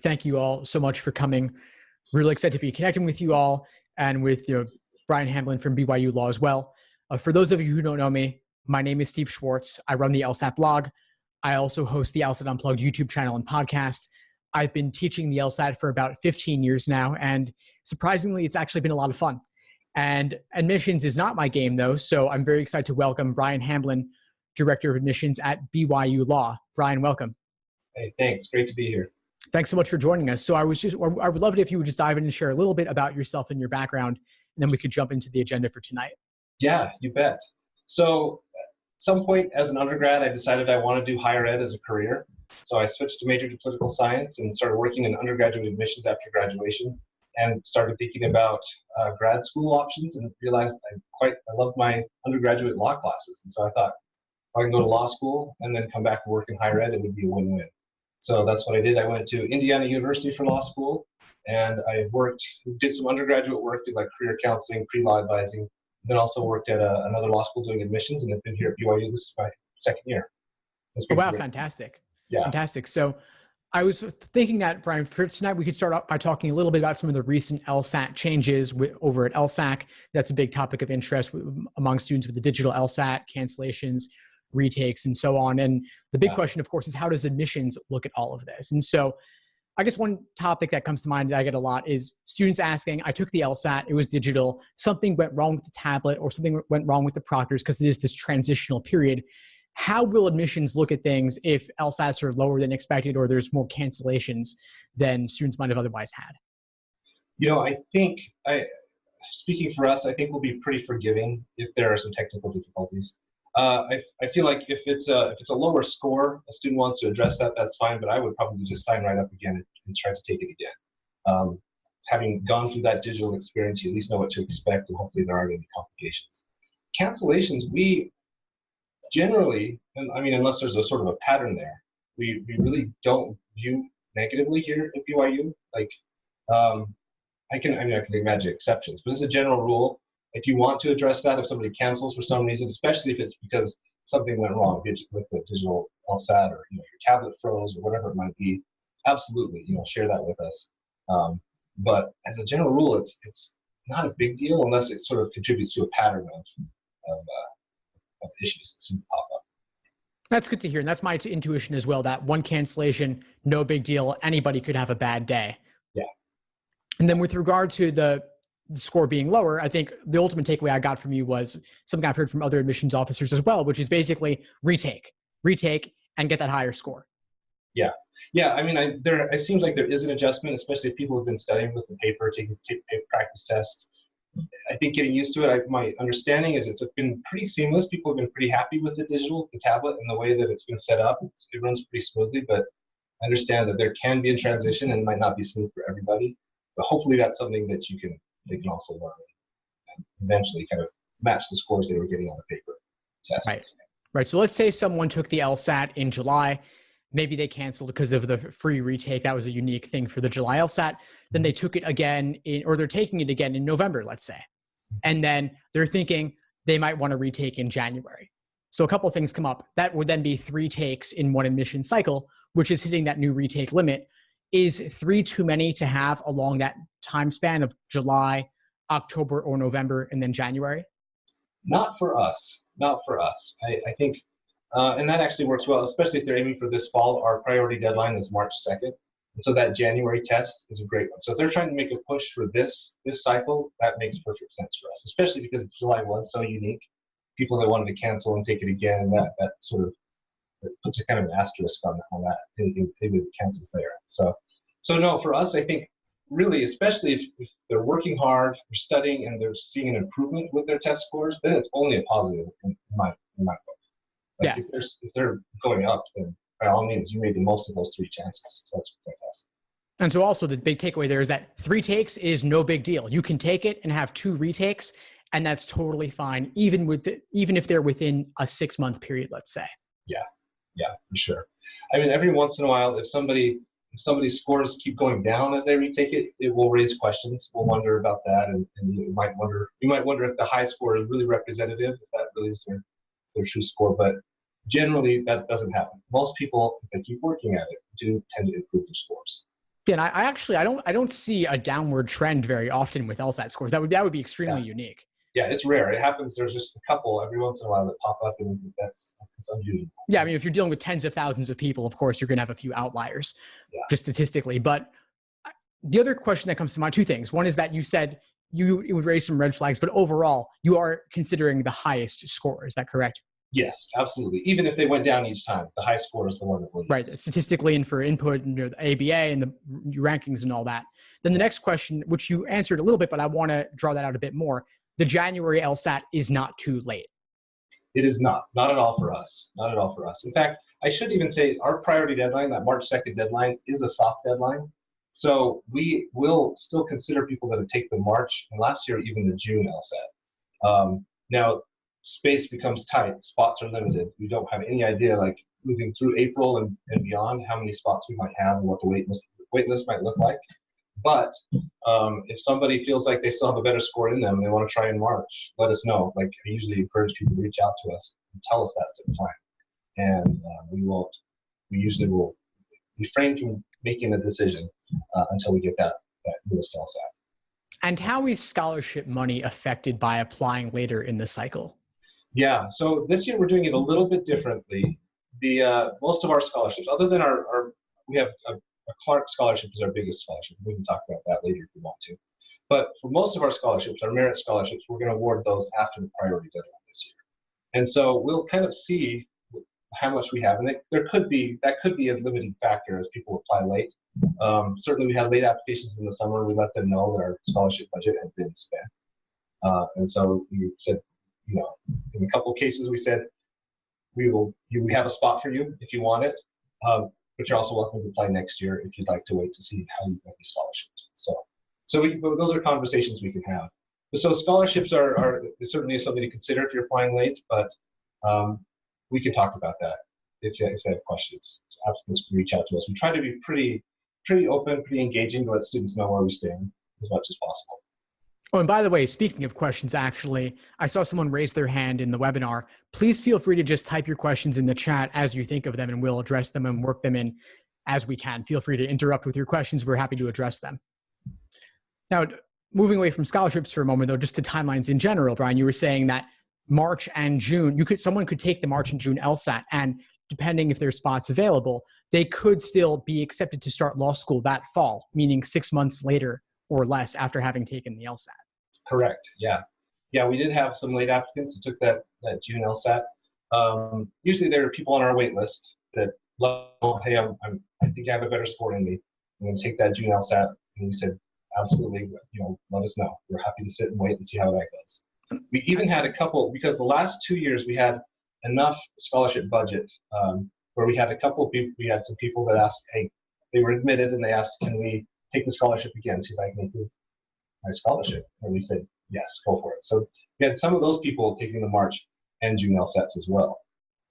thank you all so much for coming. Really excited to be connecting with you all and with Bryan Hamblin from BYU Law as well. For those of you who don't know me, my name is Steve Schwartz. I run the LSAT blog. I also host the LSAT Unplugged YouTube channel and podcast. I've been teaching the LSAT for about 15 years now, and surprisingly, it's actually been a lot of fun. And admissions is not my game, though, so I'm very excited to welcome Bryan Hamblin, Director of Admissions at BYU Law. Bryan, welcome. Hey, thanks. Great to be here. Thanks so much for joining us. So I would love it if you would just dive in and share a little bit about yourself and your background, and then we could jump into the agenda for tonight. Yeah, you bet. So at some point as an undergrad, I decided I want to do higher ed as a career. So I switched to major to political science and started working in undergraduate admissions after graduation, and started thinking about grad school options, and realized I loved my undergraduate law classes. And so I thought, if I can go to law school and then come back and work in higher ed, it would be a win-win. So that's what I did. I went to Indiana University for law school, and I did some undergraduate work, did like career counseling, pre-law advising, then also worked at another law school doing admissions, and I've been here at BYU. This is my second year. Oh, wow, fantastic. Yeah. Fantastic. So I was thinking that, Bryan, for tonight, we could start out by talking a little bit about some of the recent LSAT changes over at LSAC. That's a big topic of interest among students with the digital LSAT, cancellations, retakes, and so on. And the big question, of course, is how does admissions look at all of this? And so I guess one topic that comes to mind that I get a lot is students asking, I took the LSAT, it was digital, something went wrong with the tablet or something went wrong with the proctors because it is this transitional period. How will admissions look at things if LSATs are lower than expected or there's more cancellations than students might have otherwise had? I think, speaking for us, I think we'll be pretty forgiving if there are some technical difficulties. I feel like if it's a lower score, a student wants to address that, that's fine, but I would probably just sign right up again and try to take it again. Having gone through that digital experience, you at least know what to expect, and hopefully there aren't any complications. Cancellations, we generally, and I mean, unless there's a sort of a pattern there, we really don't view negatively here at BYU. I can imagine exceptions, but as a general rule, if you want to address that, if somebody cancels for some reason, especially if it's because something went wrong with the digital LSAT, or your tablet froze or whatever it might be, absolutely, share that with us. But as a general rule, it's not a big deal unless it sort of contributes to a pattern of issues that seem to pop up. That's good to hear, and that's my intuition as well. That one cancellation, no big deal. Anybody could have a bad day. Yeah. And then with regard to the score being lower, I think the ultimate takeaway I got from you was something I've heard from other admissions officers as well, which is basically retake, and get that higher score. Yeah. I mean, it seems like there is an adjustment, especially if people have been studying with the paper, taking paper practice tests. I think getting used to it, my understanding is it's been pretty seamless. People have been pretty happy with the tablet, and the way that it's been set up. It runs pretty smoothly, but I understand that there can be a transition and it might not be smooth for everybody. But hopefully that's something that they can also learn and eventually kind of match the scores they were getting on the paper tests. Right. So let's say someone took the LSAT in July. Maybe they canceled because of the free retake. That was a unique thing for the July LSAT. Then they took it again or they're taking it again in November, let's say. And then they're thinking they might want to retake in January. So a couple of things come up. That would then be 3 takes in one admission cycle, which is hitting that new retake limit. Is 3 too many to have along that time span of July, October, or November, and then January? Not for us. I think, and that actually works well, especially if they're aiming for this fall. Our priority deadline is March 2nd. And so that January test is a great one. So if they're trying to make a push for this cycle, that makes perfect sense for us, especially because July was so unique. People that wanted to cancel and take it again, that sort of puts a kind of an asterisk on that. Maybe the cancels there. So no, for us, I think really, especially if they're working hard, they're studying, and they're seeing an improvement with their test scores, then it's only a positive in my book. Yeah. If they're going up, then by all means, you made the most of those 3 chances. So that's fantastic. And so also the big takeaway there is that 3 takes is no big deal. You can take it and have 2 retakes, and that's totally fine, even if they're within a 6-month period, let's say. Yeah, for sure. I mean, every once in a while, if somebody's scores keep going down as they retake it, it will raise questions. We'll wonder about that, and you might wonder if the high score is really representative, if that really is their true score. But generally, that doesn't happen. Most people, if they keep working at it, do tend to improve their scores. Yeah, and I don't see a downward trend very often with LSAT scores. That would be extremely unique. Yeah, it's rare. It happens. There's just a couple every once in a while that pop up, and that's unusual. Yeah, I mean, if you're dealing with tens of thousands of people, of course, you're going to have a few outliers, Yeah. just statistically. But the other question that comes to mind, two things. One is that you said it would raise some red flags, but overall, you are considering the highest score. Is that correct? Yes, absolutely. Even if they went down each time, the high score is the one that will use. Right, statistically and for input and the ABA and the rankings and all that. Then the next question, which you answered a little bit, but I want to draw that out a bit more. The January LSAT is not too late. It is not at all for us. Not at all for us. In fact, I should even say our priority deadline, that March 2nd deadline, is a soft deadline. So we will still consider people that take the March and last year even the June LSAT. Now, space becomes tight. Spots are limited. We don't have any idea, like moving through April and beyond, how many spots we might have and what the wait list might look like. But if somebody feels like they still have a better score in them and they want to try in March, let us know. Like, I usually encourage people to reach out to us and tell us that's their plan. And we usually will refrain from making a decision until we get that newest LSAT. And how is scholarship money affected by applying later in the cycle? Yeah, so this year we're doing it a little bit differently. Most of our scholarships, other than we have a Clark scholarship is our biggest scholarship. We can talk about that later if we want to. But for most of our scholarships, our merit scholarships, we're going to award those after the priority deadline this year. And so we'll kind of see how much we have. And that could be a limiting factor as people apply late. Certainly we had late applications in the summer. We let them know that our scholarship budget had been spent. And so we said, in a couple of cases, we said, we have a spot for you if you want it. But you're also welcome to apply next year if you'd like to wait to see how you get the scholarships. So those are conversations we can have. So scholarships are certainly something to consider if you're applying late, but we can talk about that if they have questions. Applicants can reach out to us. We try to be pretty open, pretty engaging to let students know where we stand as much as possible. Oh, and by the way, speaking of questions, actually, I saw someone raise their hand in the webinar. Please feel free to just type your questions in the chat as you think of them, and we'll address them and work them in as we can. Feel free to interrupt with your questions. We're happy to address them. Now, moving away from scholarships for a moment, though, just to timelines in general, Bryan, you were saying that March and June, someone could take the March and June LSAT, and depending if there's spots available, they could still be accepted to start law school that fall, meaning 6 months later or less after having taken the LSAT. Correct. Yeah. We did have some late applicants that took that June LSAT. Usually there are people on our wait list that, hey, I think I have a better score than me. I'm going to take that June LSAT. And we said, absolutely, let us know. We're happy to sit and wait and see how that goes. We even had a couple, because the last 2 years we had enough scholarship budget where we had some people that asked, hey, they were admitted and they asked, can we take the scholarship again, see if I can improve my scholarship? And we said, yes, go for it. So we had some of those people taking the March and June LSATs as well.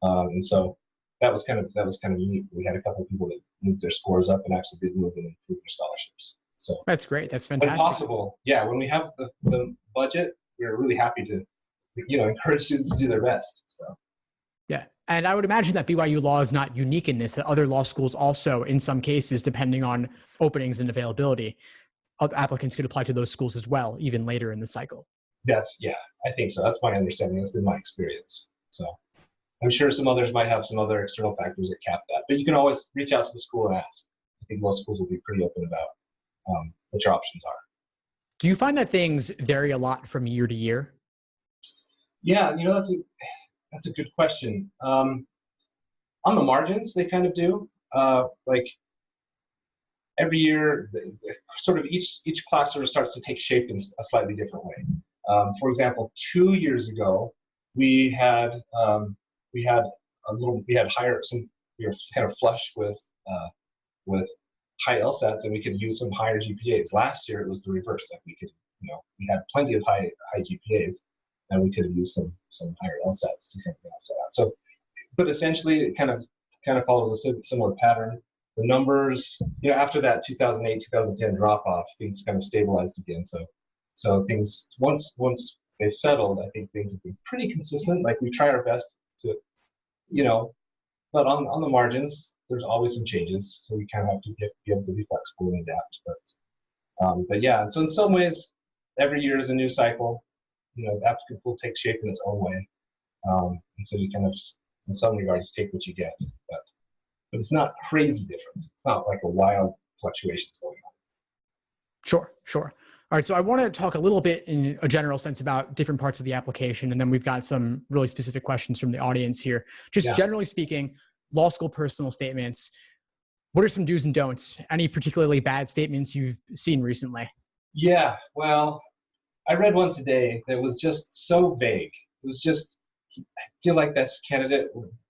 And so that was kind of unique. We had a couple of people that moved their scores up and actually did move and improve their scholarships. So that's great. That's fantastic. When possible, yeah, when we have the budget, we're really happy to encourage students to do their best. So yeah. And I would imagine that BYU law is not unique in this, that other law schools also, in some cases, depending on openings and availability, other applicants could apply to those schools as well, even later in the cycle. I think so. That's my understanding. That's been my experience. So I'm sure some others might have some other external factors that cap that, but you can always reach out to the school and ask. I think most schools will be pretty open about what your options are. Do you find that things vary a lot from year to year? Yeah, that's a good question. On the margins, they kind of do. Like every year, sort of each class sort of starts to take shape in a slightly different way. For example, 2 years ago, we were kind of flush with high LSATs, and we could use some higher GPAs. Last year, it was the reverse. Like we had plenty of high GPAs, and we could have used some higher LSATs to kind of balance that out. So, but essentially, it kind of follows a similar pattern. The numbers, after that 2008, 2010 drop off, things kind of stabilized again. So things once they settled, I think things have been pretty consistent. Like we try our best to, But on the margins, there's always some changes, so we kind of have to be able to be flexible and adapt. But yeah, so in some ways, every year is a new cycle. The applicant pool takes shape in its own way, and so you kind of, in some regards, take what you get. But it's not crazy different. It's not like a wild fluctuations going on. Sure, sure. All right, so I want to talk a little bit in a general sense about different parts of the application, and then we've got some really specific questions from the audience here. Just generally speaking, law school personal statements, what are some do's and don'ts? Any particularly bad statements you've seen recently? Yeah, well, I read one today that was just so vague. It was just, I feel like this candidate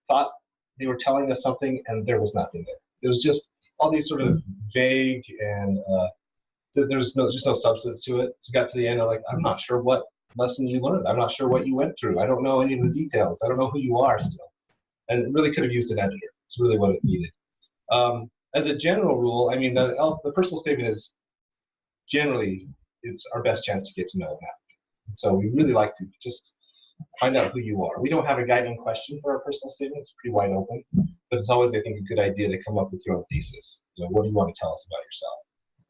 thought they were telling us something and there was nothing there. It was just all these sort of vague and there's just no substance to it. So got to the end, I'm not sure what lesson you learned. I'm not sure what you went through. I don't know any of the details. I don't know who you are still. And it really could have used an editor. It's really what it needed. As a general rule, I mean, the personal statement is generally, it's our best chance to get to know an applicant. So we really like to just find out who you are. We don't have a guiding question for our personal statement. It's pretty wide open, but it's always, I think, a good idea to come up with your own thesis. What do you want to tell us about yourself?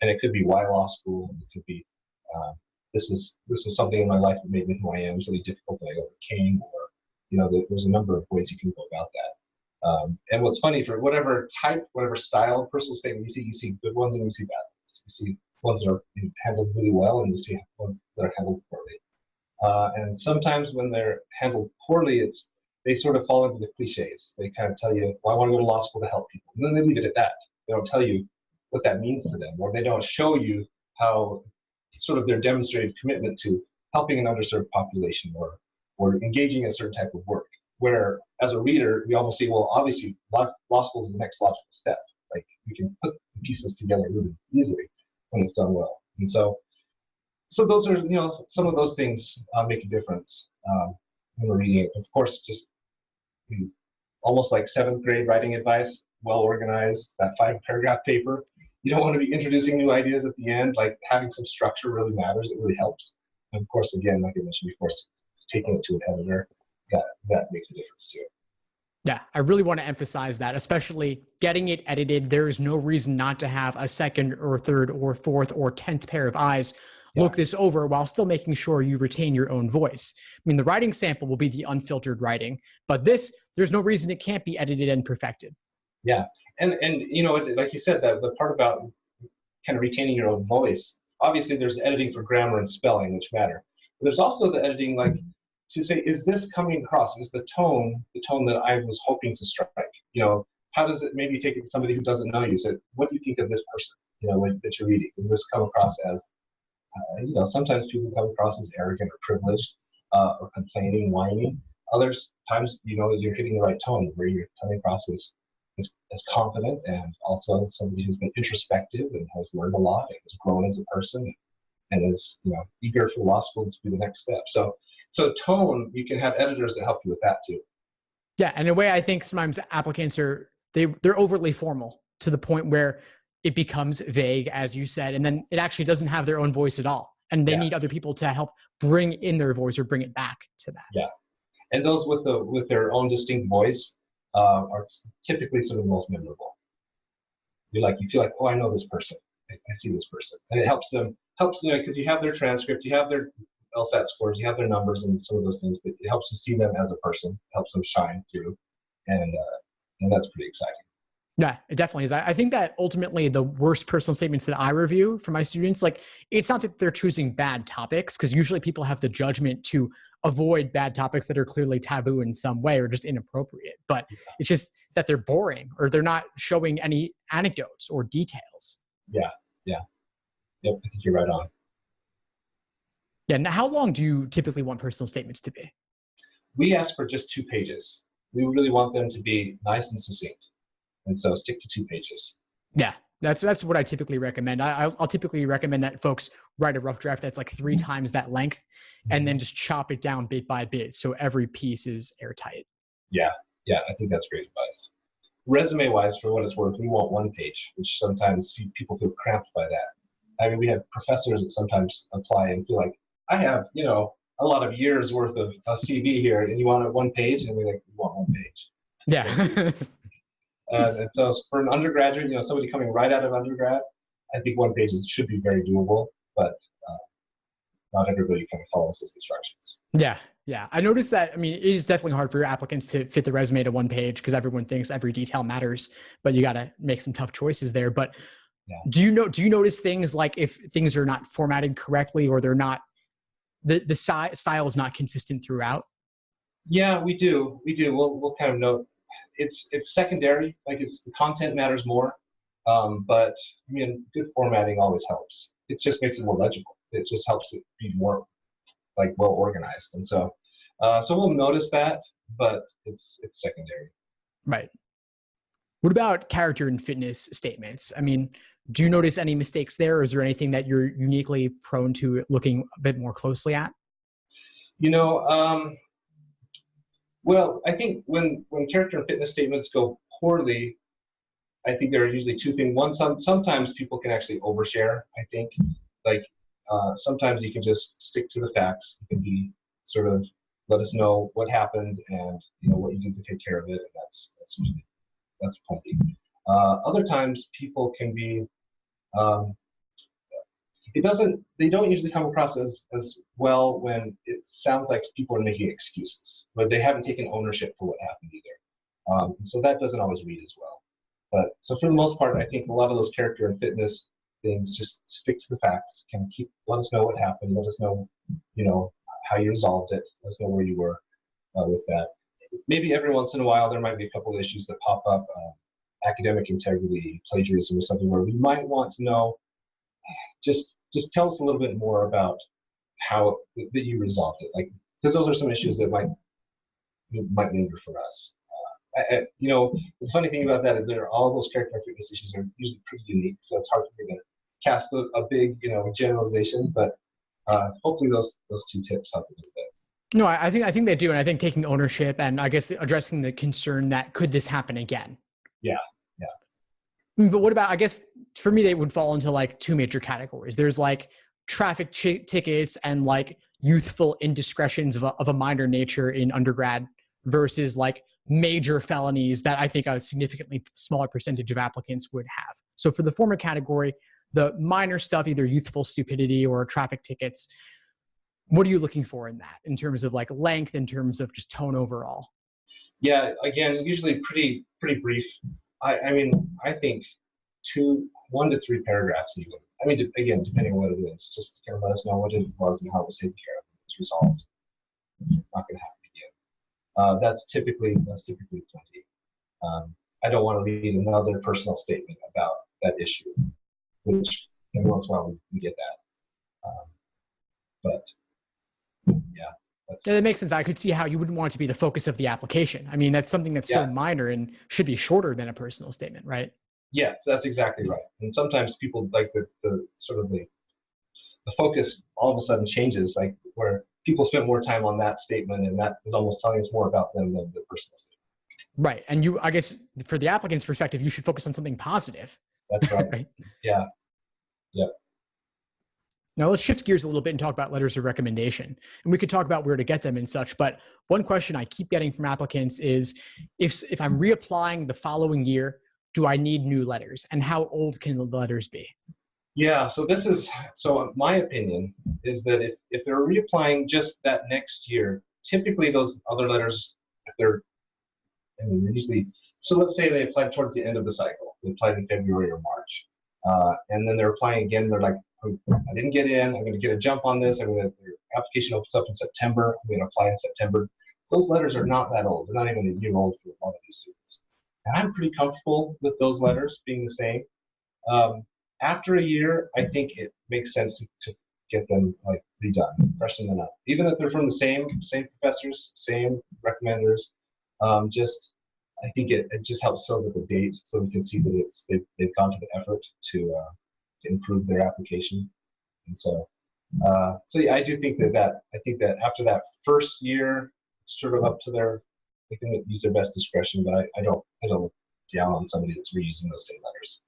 And it could be why law school. It could be this is something in my life that made me who I am. It's really difficult that I overcame, or there's a number of ways you can go about that. And what's funny, for whatever type, whatever style of personal statement you see good ones and you see bad ones. You see ones that are handled really well, and you see ones that are handled poorly. And sometimes when they're handled poorly, they sort of fall into the cliches. They kind of tell you, well, I want to go to law school to help people. And then they leave it at that. They don't tell you what that means to them, or they don't show you how sort of their demonstrated commitment to helping an underserved population or engaging in a certain type of work. Where as a reader, we almost say, well, obviously law school is the next logical step. Like we can put the pieces together really easily when it's done well. And so those are, some of those things make a difference when we're reading it. Of course, just almost like 7th grade writing advice, well organized, that 5-paragraph paper. You don't want to be introducing new ideas at the end. Like having some structure really matters. It really helps. And of course, again, like I mentioned before, taking it to an editor, that makes a difference too. Yeah, I really want to emphasize that, especially getting it edited. There is no reason not to have a second or third or fourth or 10th pair of eyes look this over while still making sure you retain your own voice. I mean, the writing sample will be the unfiltered writing, but there's no reason it can't be edited and perfected. Yeah. And like you said, the part about kind of retaining your own voice, obviously there's editing for grammar and spelling, which matter. But there's also the editing, like to say, is this coming across? Is the tone that I was hoping to strike? How does it maybe take it to somebody who doesn't know you? So what do you think of this person, that you're reading? Does this come across as, sometimes people come across as arrogant or privileged or complaining, whining. Others times, you're hitting the right tone where you're coming across as confident and also somebody who's been introspective and has learned a lot and has grown as a person and is eager for law school to be the next step. So tone, you can have editors that help you with that too. Yeah, and in a way, I think sometimes applicants they're overly formal to the point where it becomes vague, as you said, and then it actually doesn't have their own voice at all, and they need other people to help bring in their voice or bring it back to that. Yeah, and those with their own distinct voice are typically sort of the most memorable. You feel like, oh, I know this person. I see this person, and it helps because you have their transcript, you have their LSAT scores, you have their numbers and some of those things, but it helps you see them as a person, helps them shine through, and that's pretty exciting. Yeah, it definitely is. I think that ultimately the worst personal statements that I review for my students, it's not that they're choosing bad topics, because usually people have the judgment to avoid bad topics that are clearly taboo in some way or just inappropriate, but it's just that they're boring or they're not showing any anecdotes or details. Yeah. Yep, I think you're right on. Yeah. Now, how long do you typically want personal statements to be? We ask for just 2 pages. We really want them to be nice and succinct. And so stick to 2 pages. Yeah, that's what I typically recommend. I'll typically recommend that folks write a rough draft that's like 3 times that length and then just chop it down bit by bit so every piece is airtight. Yeah, I think that's great advice. Resume-wise, for what it's worth, we want 1 page, which sometimes people feel cramped by that. I mean, we have professors that sometimes apply and feel like, I have, a lot of years worth of a CV here, and you want it 1 page? And we're like, we want 1 page. Yeah. And so for an undergraduate, somebody coming right out of undergrad, I think one page should be very doable, but uh, not everybody kind of follows those instructions. Yeah. Yeah. I noticed that. I mean, it is definitely hard for applicants to fit the resume to one page because everyone thinks every detail matters, but you got to make some tough choices there. But Yeah. do you notice things like if things are not formatted correctly or they're not, the style is not consistent throughout? Yeah, we do. We'll kind of note it's secondary. Like the content matters more, but I mean, good formatting always helps. It just makes it more legible. It just helps it be more like well organized, and so we'll notice that, but it's secondary. Right. What about character and fitness statements? I mean, do you notice any mistakes there? Or is there anything that you're uniquely prone to looking a bit more closely at? You know, well, I think when character and fitness statements go poorly, I think there are usually two things. One, sometimes people can actually overshare. I think, like sometimes you can just stick to the facts. You can be sort of let us know what happened and what you did to take care of it, and that's usually plenty. Other times people can be um, they don't usually come across as well when it sounds like people are making excuses, but they haven't taken ownership for what happened either. And so that doesn't always read as well. But so for the most part, I think a lot of those character and fitness things just stick to the facts. Let us know what happened. Let us know, how you resolved it. Let us know where you were with that. Maybe every once in a while there might be a couple of issues that pop up, academic integrity, plagiarism, or something where we might want to know. Just tell us a little bit more about how that you resolved it, like because those are some issues that might linger for us. The funny thing about that is all those character and fitness issues are usually pretty unique, so it's hard for me to cast a big generalization. But hopefully those two tips help a little bit. No, I think they do, and I think taking ownership and I guess addressing the concern that could this happen again. Yeah. But what about, I guess for me, they would fall into like two major categories. There's like traffic tickets and like youthful indiscretions of a minor nature in undergrad versus like major felonies that I think a significantly smaller percentage of applicants would have. So for the former category, the minor stuff, either youthful stupidity or traffic tickets, what are you looking for in that in terms of like length, in terms of just tone overall? Yeah, again, usually pretty brief. I mean, I think 1 to 3 paragraphs even. I mean, again, depending on what it is, just to kind of let us know what it was and how it was taken care of. It's resolved. Not going to happen again. That's typically plenty. I don't want to read another personal statement about that issue, which every once in a while we get that. But yeah. Yeah, that makes sense. I could see how you wouldn't want it to be the focus of the application. I mean, that's something that's so minor and should be shorter than a personal statement, right? Yes, that's exactly right. And sometimes people like the sort of the focus all of a sudden changes, like where people spend more time on that statement, and that is almost telling us more about them than the personal statement. Right. And I guess for the applicant's perspective, you should focus on something positive. That's right. Right? Yeah. Now let's shift gears a little bit and talk about letters of recommendation. And we could talk about where to get them and such. But one question I keep getting from applicants is if I'm reapplying the following year, do I need new letters? And how old can the letters be? Yeah, so my opinion is that if they're reapplying just that next year, typically those other letters, if they're usually, so let's say they applied towards the end of the cycle. They applied in February or March. And then they're applying again. They're like, I didn't get in. I'm going to get a jump on this. Their application opens up in September. I'm going to apply in September. Those letters are not that old. They're not even a year old for a lot of these students. And I'm pretty comfortable with those letters being the same. After a year, I think it makes sense to get them like redone, freshen them up. Even if they're from the same professors, same recommenders, I think it just helps so that the date, so we can see that they've gone to the effort to improve their application. And so yeah, I do think that after that first year, it's sort of up to they can use their best discretion, but I don't look down on somebody that's reusing those same letters.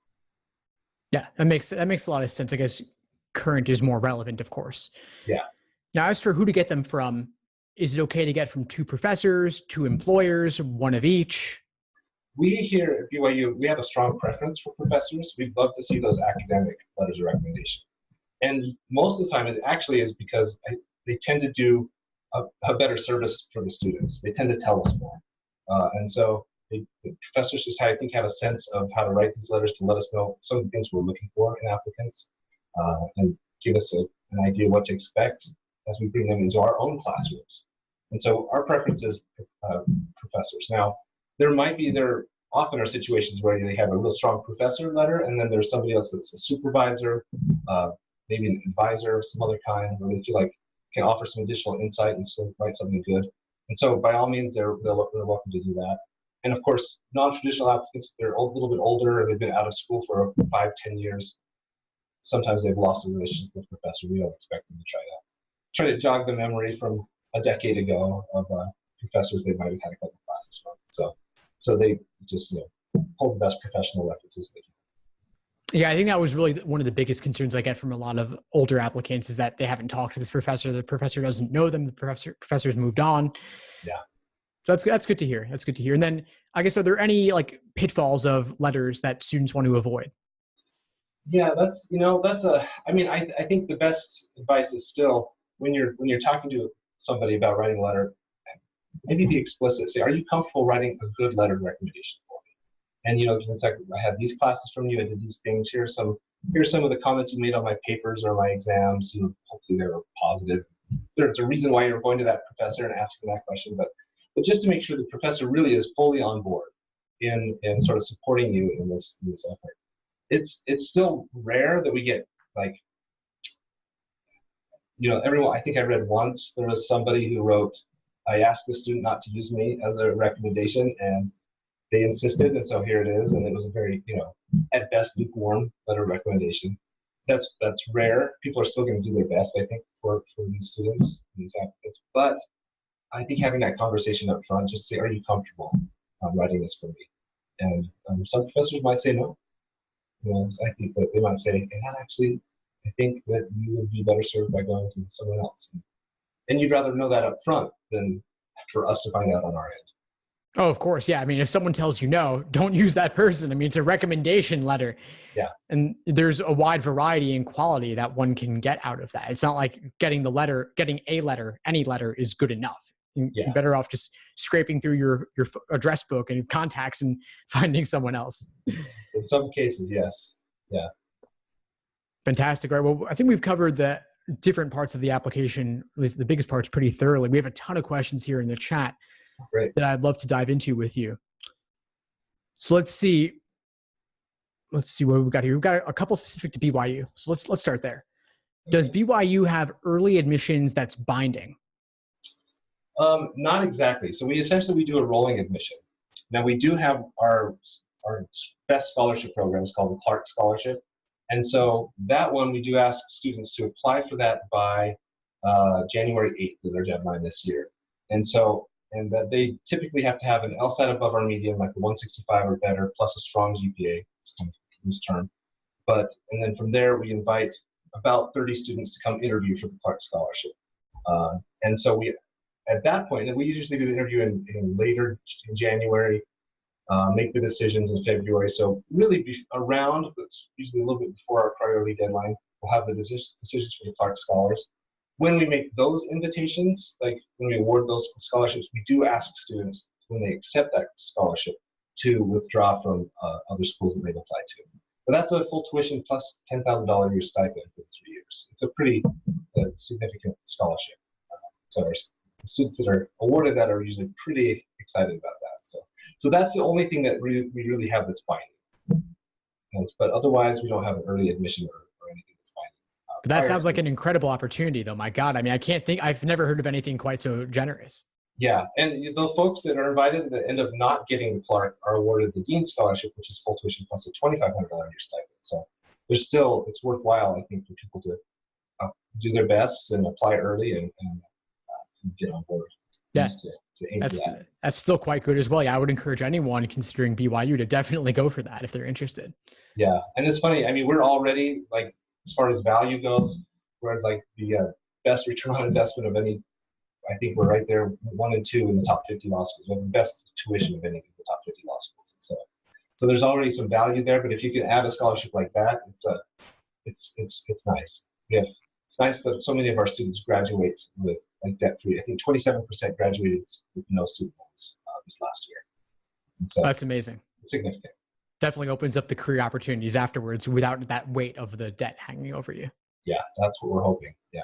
Yeah, that makes a lot of sense. I guess current is more relevant, of course. Yeah. Now, as for who to get them from, is it okay to get from 2 professors, 2 employers, one of each? we here at BYU, we have a strong preference for professors. We'd love to see those academic letters of recommendation. And most of the time, it actually is because they tend to do a better service for the students. They tend to tell us more. And so the professors just, I think, have a sense of how to write these letters to let us know some of the things we're looking for in applicants, and give us an idea what to expect as we bring them into our own classrooms. And so our preference is professors. Now, there often are situations where they have a real strong professor letter, and then there's somebody else that's a supervisor, maybe an advisor of some other kind, where they feel like can offer some additional insight and still write something good. And so by all means, they're welcome to do that. And of course, non-traditional applicants, they're a little bit older and they've been out of school for 5-10 years. Sometimes they've lost a relationship with the professor. We don't expect them to try to jog the memory from a decade ago of professors they might have had a couple classes from. So they just pull the best professional references they can. Yeah, I think that was really one of the biggest concerns I get from a lot of older applicants is that they haven't talked to this professor. The professor doesn't know them. The professor's moved on. Yeah. So that's good to hear. That's good to hear. And then I guess, are there any pitfalls of letters that students want to avoid? Yeah, I think the best advice is still when you're talking to somebody about writing a letter, maybe be explicit. Say, are you comfortable writing a good letter of recommendation for me? And it's like, I had these classes from you, I did these things. Here's some of the comments you made on my papers or my exams. Hopefully they were positive. There's a reason why you're going to that professor and asking that question, but just to make sure the professor really is fully on board in sort of supporting you in this effort. It's still rare that we get everyone. I think I read once there was somebody who wrote, I asked the student not to use me as a recommendation, and they insisted, and so here it is. And it was a very, at best, lukewarm letter of recommendation. That's rare. People are still going to do their best, I think, for these students, these applicants. But I think having that conversation up front, just say, are you comfortable writing this for me? And some professors might say no. I think that they might say, hey, I think that you would be better served by going to someone else. And you'd rather know that up front than for us to find out on our end. Oh, of course. Yeah. I mean, if someone tells you no, don't use that person. I mean, it's a recommendation letter. Yeah. And there's a wide variety and quality that one can get out of that. It's not like getting a letter, any letter is good enough. You're better off just scraping through your address book and contacts and finding someone else. In some cases, yes. Yeah. Fantastic. All right. Well, I think we've covered the different parts of the application, at least the biggest parts, pretty thoroughly. We have a ton of questions here in the chat. Great. That I'd love to dive into with you. So let's see what we've got here. We've got a couple specific to BYU. So let's start there. Does BYU have early admissions that's binding? Not exactly. So we do a rolling admission. Now we do have our best scholarship program is called the Clark Scholarship. And so that one, we do ask students to apply for that by January 8th, their deadline this year. And that they typically have to have an LSAT above our median, like a 165 or better, plus a strong GPA. It's kind of this term. And then from there, we invite about 30 students to come interview for the Clark Scholarship. And so at that point, and we usually do the interview in later in January, make the decisions in February. So really around, but usually a little bit before our priority deadline, we'll have the decisions for the Clark Scholars. When we make those invitations, like when we award those scholarships, we do ask students, when they accept that scholarship, to withdraw from other schools that they've applied to. But that's a full tuition plus $10,000 a year stipend for 3 years. It's a pretty significant scholarship. So our students that are awarded that are usually pretty excited about that. So that's the only thing that we really have that's binding. But otherwise, we don't have an early admission or anything that's binding. But that sounds like an incredible opportunity, though. My God, I mean, I've never heard of anything quite so generous. Yeah, and those folks that are invited that end up not getting the Clark are awarded the Dean Scholarship, which is full tuition plus a $2,500 a year stipend. So it's worthwhile, I think, for people to do their best and apply early and get on board. Yeah, to aim for that. That's still quite good as well. Yeah, I would encourage anyone considering BYU to definitely go for that if they're interested. Yeah, and it's funny. I mean, we're already, like, as far as value goes, we're like the best return on investment of any. I think we're right there, 1 and 2 in the top 50 law schools. We have the best tuition of any of the top 50 law schools. So there's already some value there, but if you can add a scholarship like that, it's nice. It's nice that so many of our students graduate with like debt-free. I think 27% graduated with no student loans this last year. And so That's amazing. it's significant. Definitely opens up the career opportunities afterwards without that weight of the debt hanging over you. Yeah, that's what we're hoping. Yeah.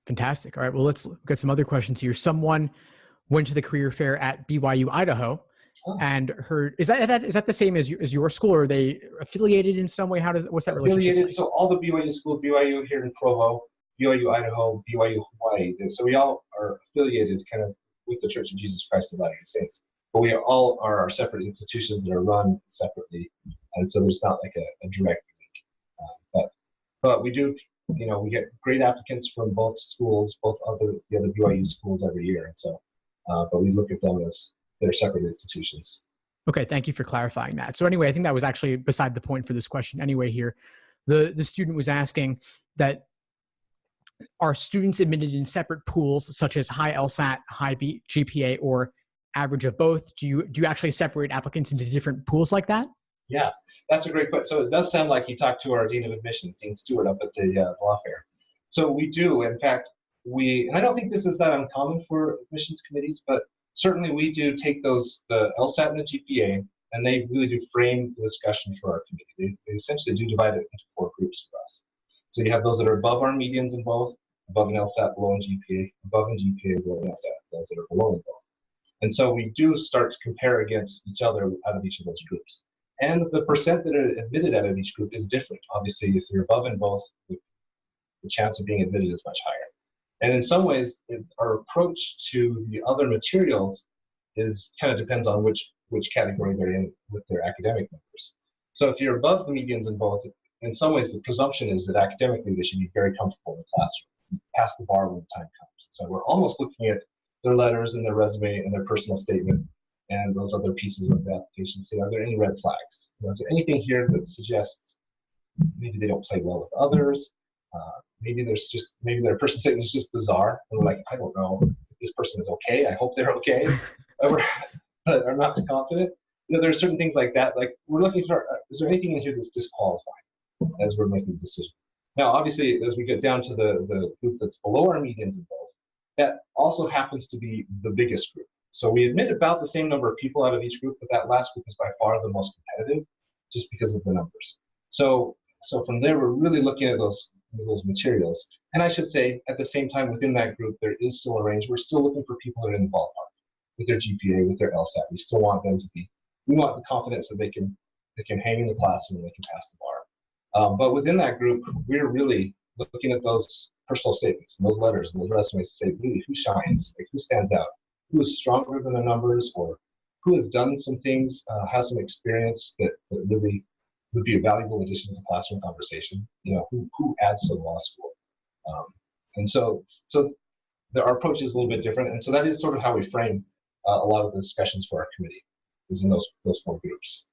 Fantastic. All right. Well, let's get some other questions here. Someone went to the career fair at BYU, Idaho, and heard, is that the same as your school, or are they affiliated in some way? What's that relationship? Affiliated. Like? So all the BYU schools, BYU here in Provo, BYU Idaho, BYU Hawaii. So we all are affiliated kind of with the Church of Jesus Christ of Latter-day Saints, but we all are our separate institutions that are run separately, and so there's not like a direct link. But we do, we get great applicants from both schools, the other BYU schools every year, and so, but we look at them as they're separate institutions. Okay, thank you for clarifying that. So anyway, I think that was actually beside the point for this question anyway here. The student was asking that, are students admitted in separate pools such as high LSAT, high GPA, or average of both? Do you actually separate applicants into different pools like that? Yeah, that's a great question. So it does sound like you talked to our Dean of Admissions, Dean Stewart, up at the law fair. So we do, in fact, and I don't think this is that uncommon for admissions committees, but certainly we do take the LSAT and the GPA, and they really do frame the discussion for our committee. They essentially do divide it into 4 groups for us. So you have those that are above our medians in both, above an LSAT, below in GPA, above in GPA, below in LSAT, those that are below in both. And so we do start to compare against each other out of each of those groups. And the percent that are admitted out of each group is different. Obviously, if you're above in both, the chance of being admitted is much higher. And in some ways, our approach to the other materials kind of depends on which category they're in with their academic numbers. So if you're above the medians in both, in some ways the presumption is that academically they should be very comfortable in the classroom, pass the bar when the time comes. So we're almost looking at their letters and their resume and their personal statement and those other pieces of the application. See, are there any red flags? Is there anything here that suggests maybe they don't play well with others? Maybe their personal statement is just bizarre, and we're like, I don't know if this person is okay. I hope they're okay, but are not confident. There are certain things like that. Like we're looking for, is there anything in here that's disqualifying as we're making the decision? Now, obviously, as we get down to the group that's below our medians in both, that also happens to be the biggest group. So we admit about the same number of people out of each group, but that last group is by far the most competitive, just because of the numbers. So from there, we're really looking at those materials. And I should say, at the same time, within that group, there is still a range. We're still looking for people that are in the ballpark with their GPA, with their LSAT. We still want them to be. We want the confidence that they can hang in the classroom and they can pass the bar. But within that group, we're really looking at those personal statements and those letters and those resumes to say, really, who shines, like who stands out, who is stronger than the numbers, or who has done some things, has some experience that really would be a valuable addition to the classroom conversation. Who adds to the law school. And so our approach is a little bit different. And so that is sort of how we frame a lot of the discussions for our committee, is in those 4 groups.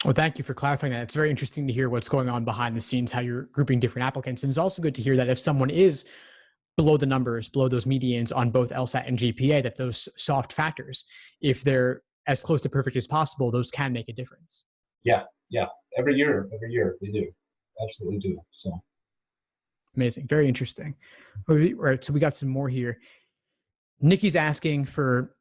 Well, thank you for clarifying that. It's very interesting to hear what's going on behind the scenes, how you're grouping different applicants. And it's also good to hear that if someone is below the numbers, below those medians on both LSAT and GPA, that those soft factors, if they're as close to perfect as possible, those can make a difference. Yeah. Every year they do. Absolutely do. So amazing. Very interesting. All right. So we got some more here. Nikki's asking for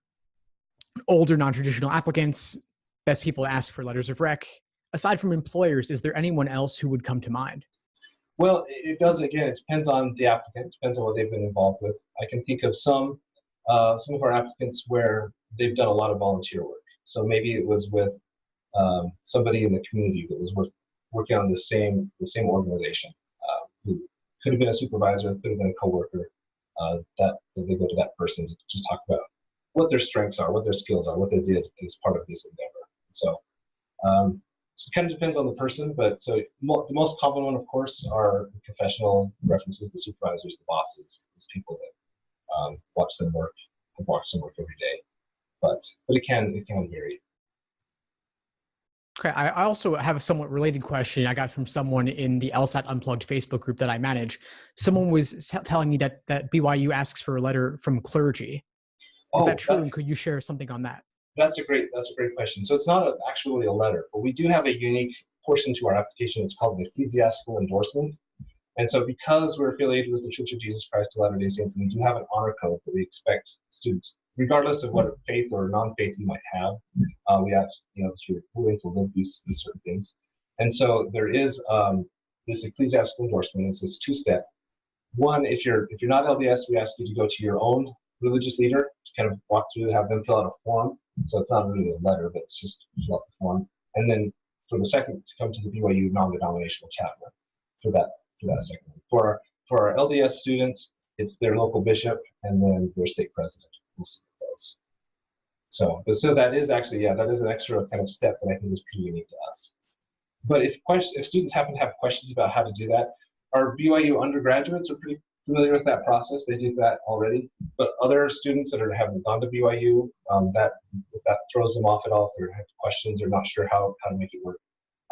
older, non-traditional applicants, best people to ask for letters of rec. Aside from employers, is there anyone else who would come to mind? Well, it does. Again, it depends on the applicant. It depends on what they've been involved with. I can think of some of our applicants where they've done a lot of volunteer work. So maybe it was with somebody in the community that was working on the same organization, who could have been a supervisor, could have been a coworker. That they go to that person to just talk about what their strengths are, what their skills are, what they did as part of this endeavor. So it kind of depends on the person, but so the most common one, of course, are professional references, the supervisors, the bosses, those people that watch them work every day. But it can vary. Okay, I also have a somewhat related question I got from someone in the LSAT Unplugged Facebook group that I manage. Someone was telling me that BYU asks for a letter from clergy. Is that true? And could you share something on that? That's a great question. So it's not actually a letter, but we do have a unique portion to our application. It's called an ecclesiastical endorsement. And so because we're affiliated with the Church of Jesus Christ of Latter-day Saints, and we do have an honor code that we expect students, regardless of what faith or non-faith you might have, we ask that you're willing to live these certain things. And so there is this ecclesiastical endorsement. It's this two-step. One, if you're not LDS, we ask you to go to your own religious leader to kind of walk through, have them fill out a form. So it's not really a letter, but it's just fill out the form. And then for the second, to come to the BYU non-denominational chaplain for that second. For our LDS students, it's their local bishop and then their state president. We'll see those. So that is actually, that is an extra kind of step that I think is pretty unique to us. But if students happen to have questions about how to do that, our BYU undergraduates are pretty familiar with that process. They do that already. But other students that haven't gone to BYU, if that throws them off at all, if they have questions or not sure how to make it work,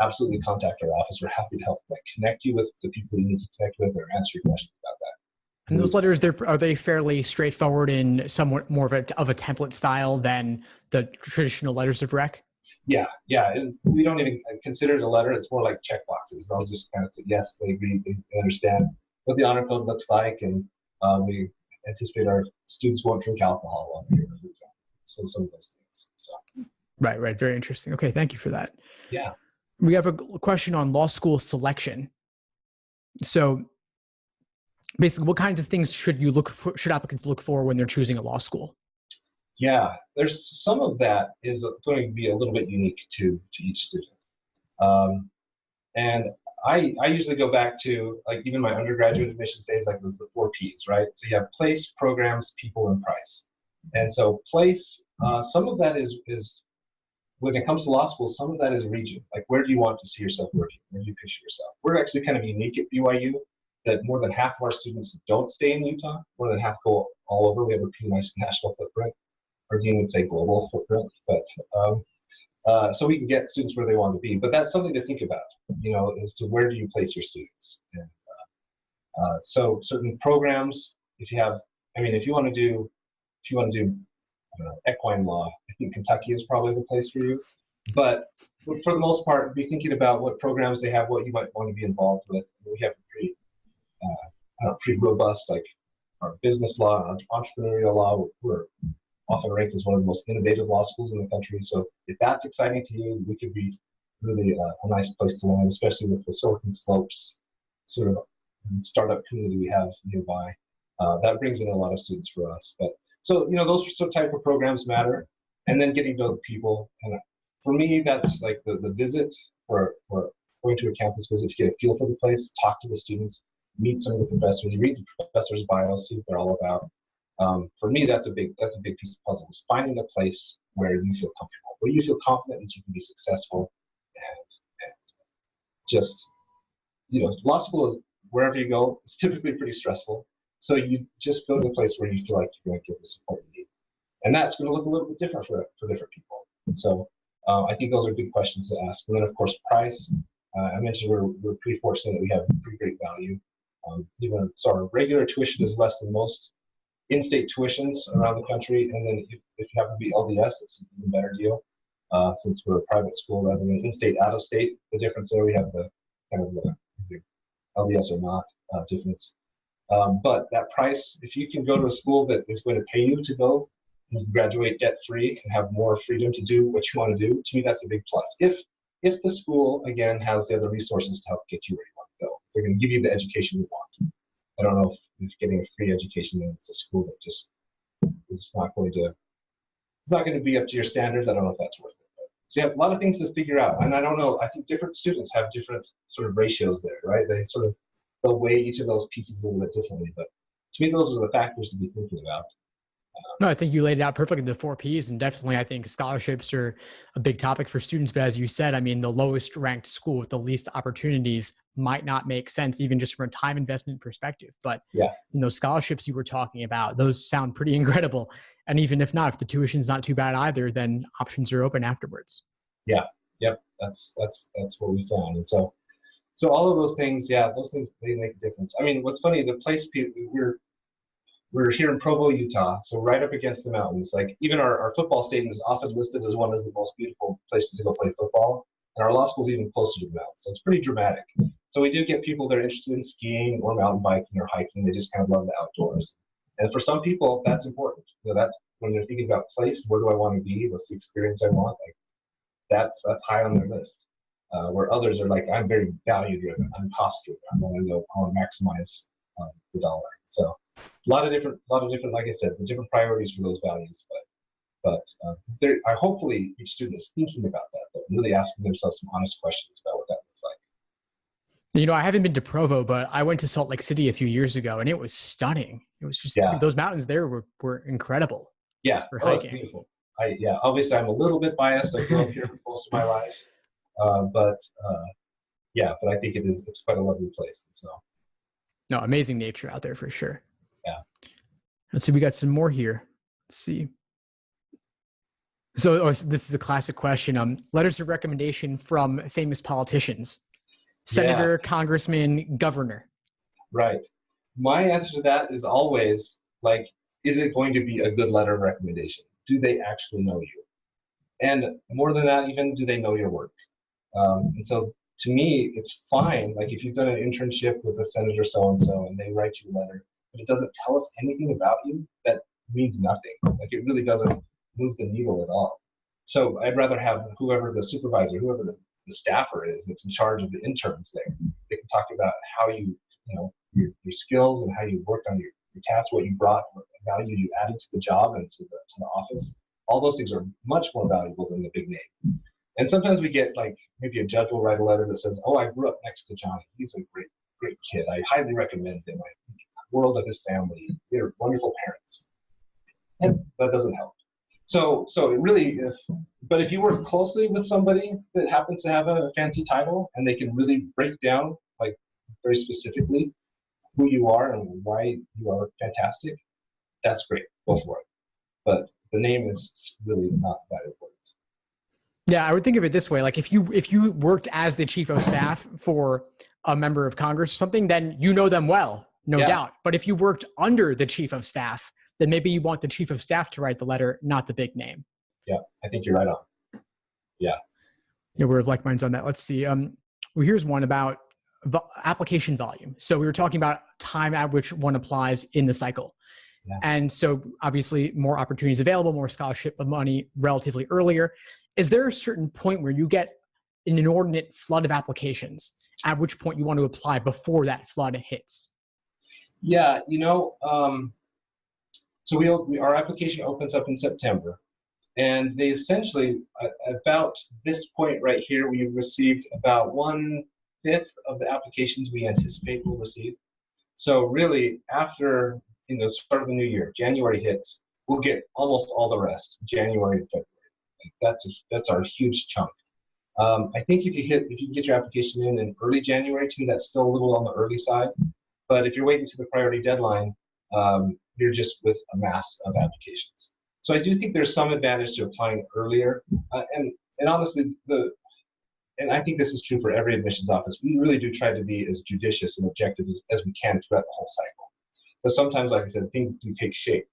absolutely contact our office. We're happy to help connect you with the people you need to connect with or answer your questions about that. And those letters, are they fairly straightforward in somewhat more of a template style than the traditional letters of rec? Yeah. And we don't even consider it a letter. It's more like check boxes. They'll just kind of say, yes, they agree, they understand what the honor code looks like, and we anticipate our students won't drink alcohol while they're here, for example. So some of those things. So. Right. Very interesting. Okay, thank you for that. Yeah. We have a question on law school selection. So basically, what kinds of things should applicants look for when they're choosing a law school? Yeah, there's some of that is going to be a little bit unique to each student. And I usually go back to even my undergraduate admissions days, those the 4 Ps, right? So you have place, programs, people, and price. And so place, some of that is when it comes to law school, some of that is region. Where do you want to see yourself working? Where do you picture yourself? We're actually kind of unique at BYU that more than half of our students don't stay in Utah. More than half go all over. We have a pretty nice national footprint. Our dean would say global footprint, but so we can get students where they want to be. But that's something to think about, as to where do you place your students. And so certain programs, if you want to do equine law, I think Kentucky is probably the place for you. But for the most part, be thinking about what programs they have, what you might want to be involved with. We have a pretty robust, our business law, our entrepreneurial law. We're often ranked as one of the most innovative law schools in the country. So if that's exciting to you, we could be really a nice place to learn, especially with the Silicon Slopes sort of startup community we have nearby. That brings in a lot of students for us. But so, those type of programs matter. And then getting to know the people. And for me, that's the visit for going to a campus visit to get a feel for the place, talk to the students, meet some of the professors, read the professors' bios, see what they're all about. For me, that's a big piece of the puzzle. Is finding a place where you feel comfortable, where you feel confident that you can be successful, and just law school is wherever you go. It's typically pretty stressful, so you just go to the place where you feel like you're going to get the support you need, and that's going to look a little bit different for different people. And so I think those are good questions to ask. And then of course price. I mentioned we're pretty fortunate that we have pretty great value. So our regular tuition is less than most in-state tuitions around the country, and then if you happen to be LDS, it's an even better deal, since we're a private school rather than in-state, out-of-state. The difference there, we have the kind of the LDS or not difference. But that price, if you can go to a school that is going to pay you to go and graduate debt-free and have more freedom to do what you want to do, to me that's a big plus. If the school, again, has the other resources to help get you where you want to go, if they're going to give you the education you want. I don't know if getting a free education in it's a school that just is not going to be up to your standards. I don't know if that's worth it. So you have a lot of things to figure out, and I don't know. I think different students have different sort of ratios there, right? They'll weigh each of those pieces a little bit differently. But to me, those are the factors to be thinking about. No, I think you laid it out perfectly, the 4 Ps, and definitely I think scholarships are a big topic for students. But as you said, the lowest ranked school with the least opportunities might not make sense, even just from a time investment perspective. But scholarships you were talking about, those sound pretty incredible. And even if not, if the tuition's not too bad either, then options are open afterwards. Yeah, yep, that's what we found. And so all of those things, those things, they make a difference. What's funny, the place we're here in Provo, Utah, so right up against the mountains. Like even our football stadium is often listed as one of the most beautiful places to go play football, and our law school is even closer to the mountains. So it's pretty dramatic. So we do get people that are interested in skiing or mountain biking or hiking. They just kind of love the outdoors. And for some people, that's important. That's when they're thinking about place. Where do I want to be? What's the experience I want? Like that's high on their list. Where others are like, I'm very value driven. I'm cost driven. I want to maximize the dollar. So a lot of different, like I said, the different priorities for those values. But hopefully each student is thinking about that, though, and really asking themselves some honest questions about what that looks like. I haven't been to Provo, but I went to Salt Lake City a few years ago, and it was stunning. It was just those mountains there were incredible. Yeah, it's beautiful. Obviously I'm a little bit biased. I grew up here for most of my life, but I think it's quite a lovely place. And so, no, amazing nature out there for sure. Yeah. Let's see, we got some more here. Let's see. So this is a classic question. Letters of recommendation from famous politicians. Senator, congressman, governor. Right. My answer to that is always like, is it going to be a good letter of recommendation? Do they actually know you? And more than that, even, do they know your work? And so to me, it's fine. Like if you've done an internship with a senator so-and-so and they write you a letter, but it doesn't tell us anything about you, that means nothing. Like it really doesn't move the needle at all. So I'd rather have whoever the supervisor, whoever the staffer is that's in charge of the interns there. They can talk about how your skills and how you worked on your tasks, what you brought, what value you added to the job and to the office. All those things are much more valuable than the big name. And sometimes we get like maybe a judge will write a letter that says, "Oh, I grew up next to Johnny. He's a great kid. I highly recommend him. I think the world of his family. They're wonderful parents." And that doesn't help. So it really, if you work closely with somebody that happens to have a fancy title and they can really break down like very specifically who you are and why you are fantastic, that's great. Go for it. But the name is really not that important. Yeah, I would think of it this way. Like if you worked as the chief of staff for a member of Congress or something, then you know them well, no doubt. But if you worked under the chief of staff, then maybe you want the chief of staff to write the letter, not the big name. Yeah, I think you're right on. Yeah. We're of like minds on that. Let's see. Here's one about application volume. So we were talking about time at which one applies in the cycle. Yeah. And so obviously more opportunities available, more scholarship money relatively earlier. Is there a certain point where you get an inordinate flood of applications, at which point you want to apply before that flood hits? Yeah, so our application opens up in September, and they essentially, about this point right here, we received about 1/5 of the applications we anticipate we'll receive. So really, after the start of the new year, January hits, we'll get almost all the rest, January and February. That's our huge chunk. I think if you can get your application in early January too, that's still a little on the early side. But if you're waiting to the priority deadline, you're just with a mass of applications. So I do think there's some advantage to applying earlier. And honestly, and I think this is true for every admissions office, we really do try to be as judicious and objective as we can throughout the whole cycle. But sometimes, like I said, things do take shape,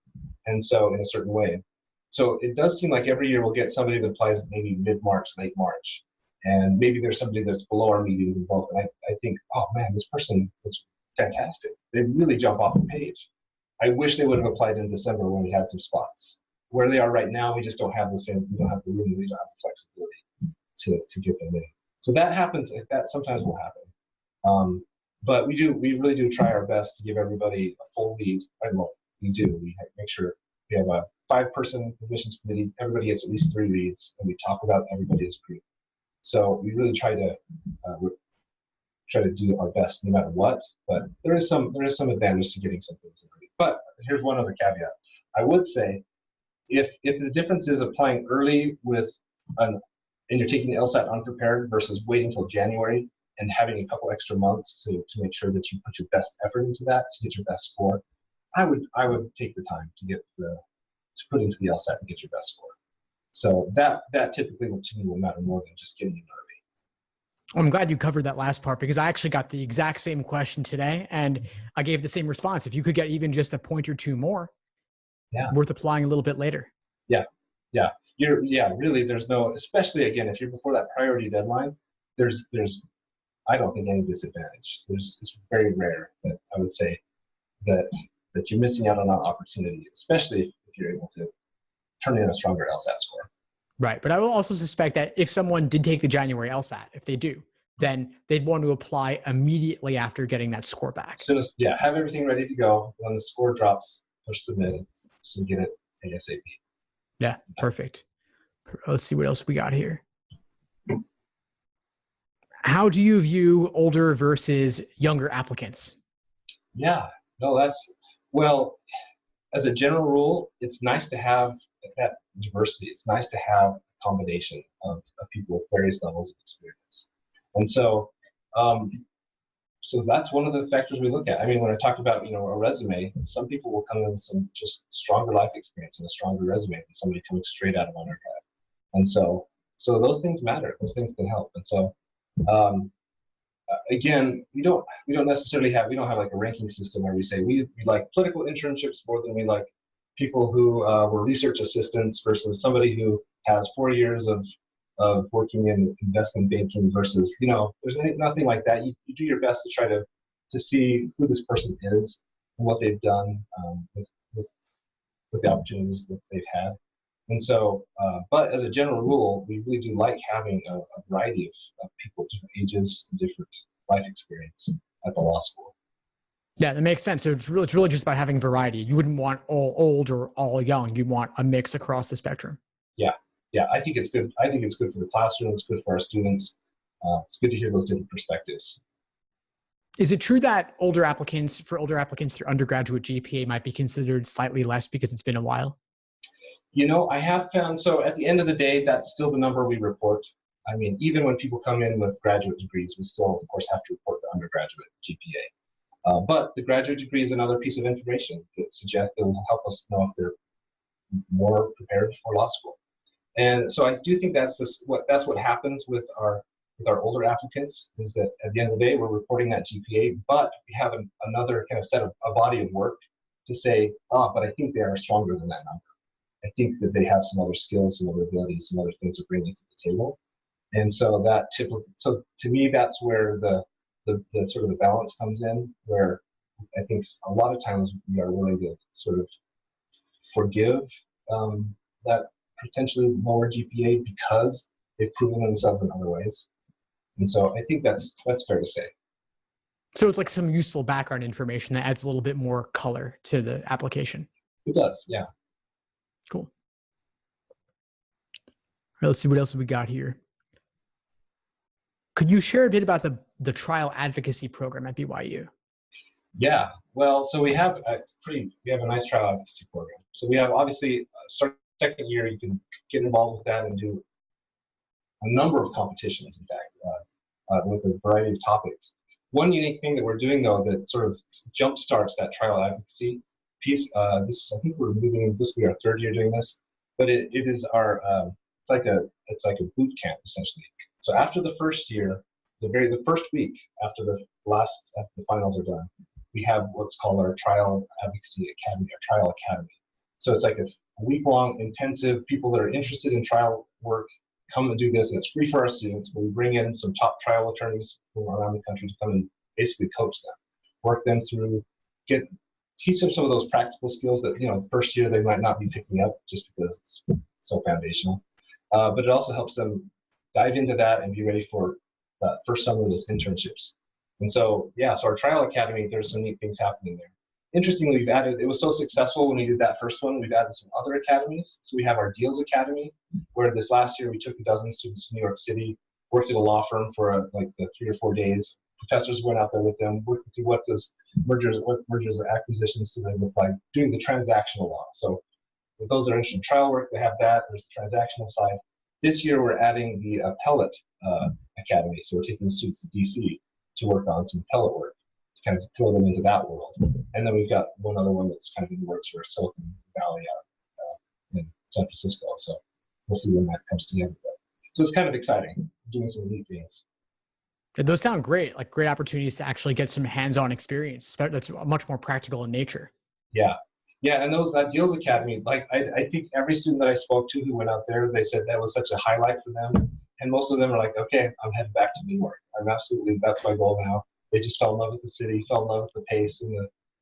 and so in a certain way. So it does seem like every year we'll get somebody that applies maybe mid-March, late March, and maybe there's somebody that's below our medians and both. And I think, oh man, this person looks fantastic. They really jump off the page. I wish they would have applied in December when we had some spots. Where they are right now, we just don't have the same, we don't have the room, we don't have the flexibility to get them in. So that happens, that sometimes will happen. But we really do try our best to give everybody a full lead. We do. We make sure we have a 5-person admissions committee. Everybody gets at least 3 reads, and we talk about everybody as a group. So we really try to do our best no matter what. But there is some advantage to getting some things in. But here's one other caveat. I would say if the difference is applying early and you're taking the LSAT unprepared versus waiting till January and having a couple extra months to make sure that you put your best effort into that to get your best score, I would take the time to put into the LSAT and get your best score. So that typically to me will matter more than just getting in early. I'm glad you covered that last part because I actually got the exact same question today and I gave the same response. If you could get even just a point or two more, Yeah. worth applying a little bit later. Yeah. Yeah. Really, there's no, especially again, if you're before that priority deadline, there's, I don't think any disadvantage. It's very rare that I would say that you're missing out on an opportunity, especially if you're able to turn in a stronger LSAT score. Right. But I will also suspect that if someone did take the January LSAT, if they do, then they'd want to apply immediately after getting that score back. As soon as, have everything ready to go. When the score drops, push submit, so you get it ASAP. Yeah, perfect. Let's see what else we got here. How do you view older versus younger applicants? Yeah, no, well, as a general rule, it's nice to have that diversity. It's nice to have a combination of people with various levels of experience. And so, so that's one of the factors we look at. I mean, when I talk about, a resume, some people will come in with some just stronger life experience and a stronger resume than somebody coming straight out of undergrad. And so those things matter. Those things can help. And so, again, we don't necessarily have like a ranking system where we say we like political internships more than we like people who were research assistants versus somebody who has 4 years of working in investment banking versus, there's nothing like that. You do your best to try to see who this person is and what they've done with the opportunities that they've had. And so, but as a general rule, we really do like having a variety of people, different ages, different life experience at the law school. Yeah, that makes sense. So it's really just about having variety. You wouldn't want all old or all young. You want a mix across the spectrum. Yeah, I think it's good. I think it's good for the classroom. It's good for our students. It's good to hear those different perspectives. Is it true that older applicants, their undergraduate GPA might be considered slightly less because it's been a while? I have found, so at the end of the day, that's still the number we report. I mean, even when people come in with graduate degrees, we still, of course, have to report the undergraduate GPA. But the graduate degree is another piece of information that will help us know if they're more prepared for law school. And so I do think that's what happens with our older applicants, is that at the end of the day, we're reporting that GPA, but we have another kind of set of a body of work to say, but I think they are stronger than that number. I think that they have some other skills, some other abilities, some other things to bring to the table. And so so to me, that's where the sort of the balance comes in, where I think a lot of times we are willing to sort of forgive that potentially lower GPA because they've proven themselves in other ways. And so I think that's fair to say. So it's like some useful background information that adds a little bit more color to the application. It does, yeah. Cool. All right, let's see what else we got here. Could you share a bit about the trial advocacy program at BYU? Yeah, well, so we have a nice trial advocacy program. So we have, obviously, starting second year, you can get involved with that and do a number of competitions, in fact, with a variety of topics. One unique thing that we're doing, though, that sort of jump starts that trial advocacy piece, I think we're moving, this will be our third year doing this, but it is our, it's like a boot camp, essentially. So after the first year, the first week after the finals are done, we have what's called our Trial Advocacy Academy, our Trial Academy. So it's like a week-long intensive, people that are interested in trial work come and do this, and it's free for our students, but we bring in some top trial attorneys from around the country to come and basically coach them, work them through, teach them some of those practical skills that, the first year they might not be picking up just because it's so foundational. But it also helps them dive into that and be ready for that first summer of those internships. And so, so our Trial Academy, there's some neat things happening there. Interestingly, it was so successful when we did that first one, we've added some other academies. So we have our Deals Academy, where this last year we took a dozen students to New York City, worked at a law firm for like the 3 or 4 days. Professors went out there with them, working through what mergers and acquisitions do they look like, doing the transactional law. So for those that are interested in trial work, they have that. There's the transactional side. This year we're adding the appellate academy. So we're taking the students to DC to work on some appellate work, to kind of throw them into that world. And then we've got one other one that's kind of in the works for Silicon Valley out in San Francisco. So we'll see when that comes together. So it's kind of exciting, doing some neat things. Those sound great, like great opportunities to actually get some hands-on experience. That's much more practical in nature. Yeah. Yeah, and that Deals Academy, like I think every student that I spoke to who went out there, they said that was such a highlight for them. And most of them are like, okay, I'm heading back to New York. That's my goal now. They just fell in love with the city, fell in love with the pace and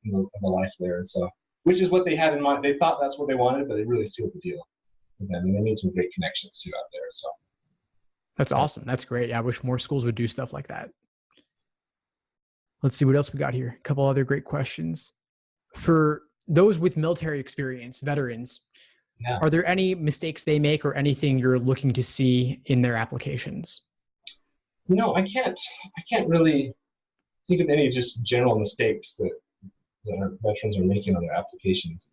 the life there. And so, which is what they had in mind. They thought that's what they wanted, but it really sealed the deal for them. And they made some great connections too out there. So That's awesome. That's great. Yeah, I wish more schools would do stuff like that. Let's see what else we got here. A couple other great questions. For those with military experience, veterans, yeah. Are there any mistakes they make or anything you're looking to see in their applications? I can't really think of any just general mistakes that our veterans are making on their applications.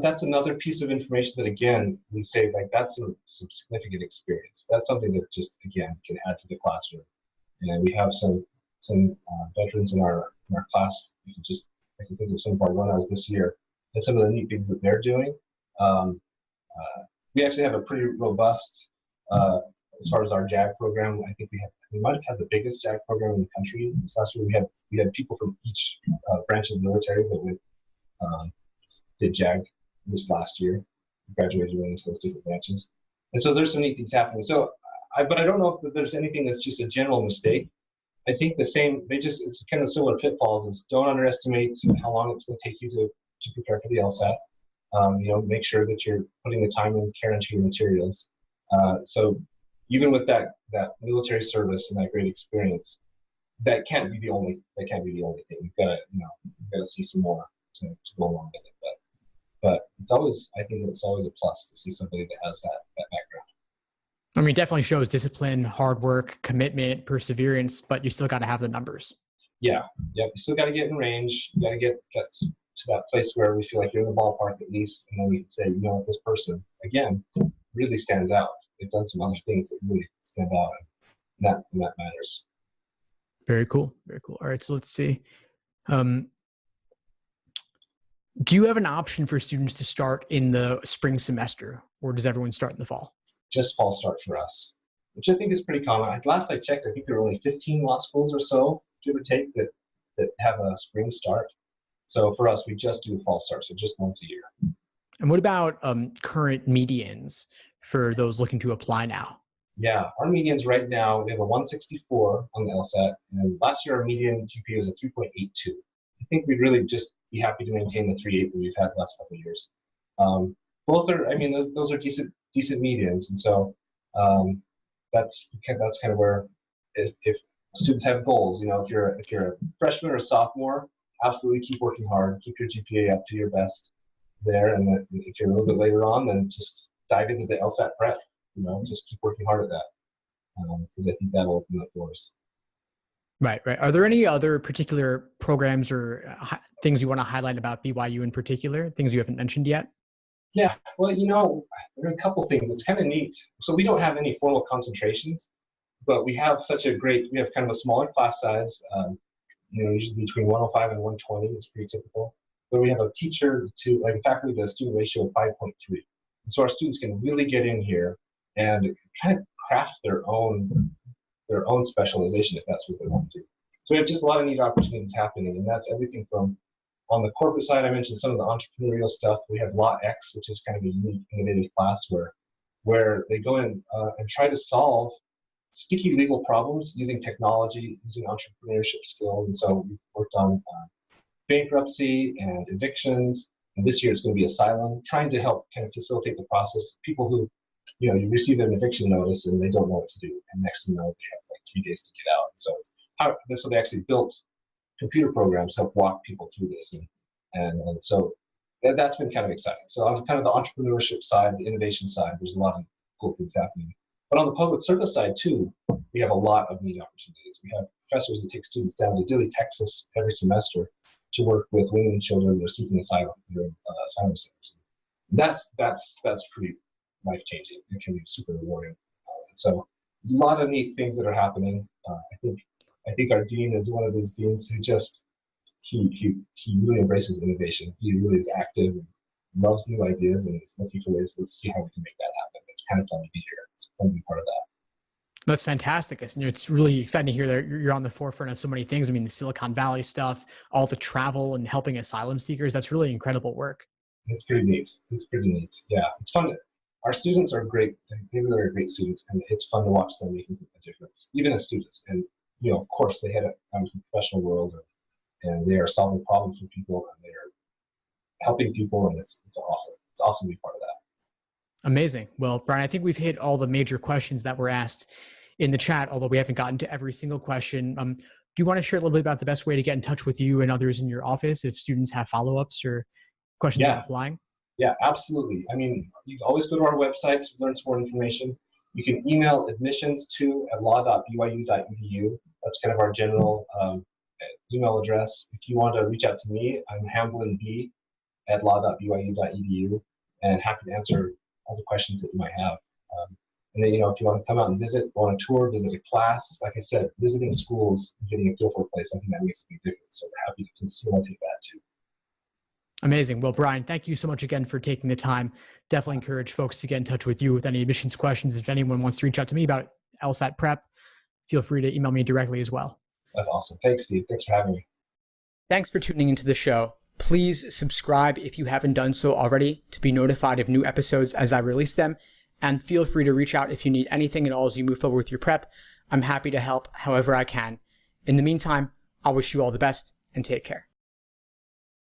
That's another piece of information that, again, we say like that's some significant experience. That's something that just, again, can add to the classroom. And we have some veterans in our class. I can think of some of our run-outs this year and some of the neat things that they're doing. We actually have a pretty robust, as far as our JAG program. I think we might have had the biggest JAG program in the country this last year. We had people from each branch of the military that did JAG this last year, graduated into those different branches. And so there's some neat things happening. So, but I don't know if there's anything that's just a general mistake. I think it's kind of similar pitfalls is don't underestimate how long it's going to take you to prepare for the LSAT. Make sure that you're putting the time and care into your materials. So even with that military service and that great experience, that can't be the only thing. You've got to see some more to go along with it. But I think it's always a plus to see somebody that has that background. I mean, it definitely shows discipline, hard work, commitment, perseverance, but you still got to have the numbers. Yeah. You still got to get in range. You got to get to that place where we feel like you're in the ballpark at least, and then we can say, this person, again, really stands out. They've done some other things that really stand out, and that matters. Very cool. Very cool. All right, so let's see. Do you have an option for students to start in the spring semester, or does everyone start in the fall? Just fall start for us, which I think is pretty common. Last I checked, I think there were only 15 law schools or so, give or take, that have a spring start. So for us, we just do a fall start, so just once a year. And what about current medians for those looking to apply now? Yeah, our medians right now, we have a 164 on the LSAT, and last year our median GPA was a 3.82. I think we'd really just be happy to maintain the 3.8 that we've had the last couple of years. Both are, those are decent medians, and so that's kind of where if students have goals, if you're a freshman or a sophomore, absolutely keep working hard, keep your GPA up to your best there, and if you're a little bit later on, then just dive into the LSAT prep. Just keep working hard at that because I think that'll open up doors. Right. Are there any other particular programs or things you want to highlight about BYU in particular, things you haven't mentioned yet? Yeah, well, there are a couple things. It's kind of neat. So we don't have any formal concentrations, but we have we have kind of a smaller class size, usually between 105 and 120. It's pretty typical. But we have a teacher to faculty to student ratio of 5.3. And so our students can really get in here and kind of craft their own specialization if that's what they want to do. So we have just a lot of neat opportunities happening, and that's everything from on the corporate side. I mentioned some of the entrepreneurial stuff. We have Law X, which is kind of a unique, innovative class where they go in and try to solve sticky legal problems using technology, using entrepreneurship skills. And so we've worked on bankruptcy and evictions, and this year it's going to be asylum, trying to help kind of facilitate the process. People who you receive an eviction notice and they don't know what to do, and next thing you know, they have 3 days to get out. So they actually built computer programs to help walk people through this, and so that's been kind of exciting. So on kind of the entrepreneurship side, the innovation side, there's a lot of cool things happening. But on the public service side too, we have a lot of neat opportunities. We have professors that take students down to Dilley, Texas every semester to work with women and children that are seeking asylum in asylum centers. That's pretty life-changing. It can be super rewarding. So a lot of neat things that are happening. I think our dean is one of these deans who just he really embraces innovation. He really is active and loves new ideas and is looking for ways. Let's see how we can make that happen. It's kind of fun to be here. It's fun to be part of that. That's fantastic. It's really exciting to hear that you're on the forefront of so many things. I mean, the Silicon Valley stuff, all the travel and helping asylum seekers, that's really incredible work. It's pretty neat. It's pretty neat. Yeah, it's fun. Our students are great. They really are great students, and it's fun to watch them making a difference, even as students. And of course, they head out into the professional world, and they are solving problems for people, and they are helping people, and it's awesome. It's awesome to be part of that. Amazing. Well, Bryan, I think we've hit all the major questions that were asked in the chat, although we haven't gotten to every single question. Do you want to share a little bit about the best way to get in touch with you and others in your office if students have follow-ups or questions about applying? Yeah, absolutely. I mean, you can always go to our website to learn some more information. You can email admissions@law.byu.edu. That's kind of our general email address. If you want to reach out to me, I'm hamblinb@law.byu.edu, and happy to answer all the questions that you might have. And then, if you want to come out and visit, go on a tour, visit a class, like I said, visiting schools, getting a feel for a place, I think that makes a big difference. So we're happy to facilitate that too. Amazing. Well, Bryan, thank you so much again for taking the time. Definitely encourage folks to get in touch with you with any admissions questions. If anyone wants to reach out to me about LSAT prep, feel free to email me directly as well. That's awesome. Thanks, Steve. Thanks for having me. Thanks for tuning into the show. Please subscribe if you haven't done so already to be notified of new episodes as I release them. And feel free to reach out if you need anything at all as you move forward with your prep. I'm happy to help however I can. In the meantime, I'll wish you all the best and take care.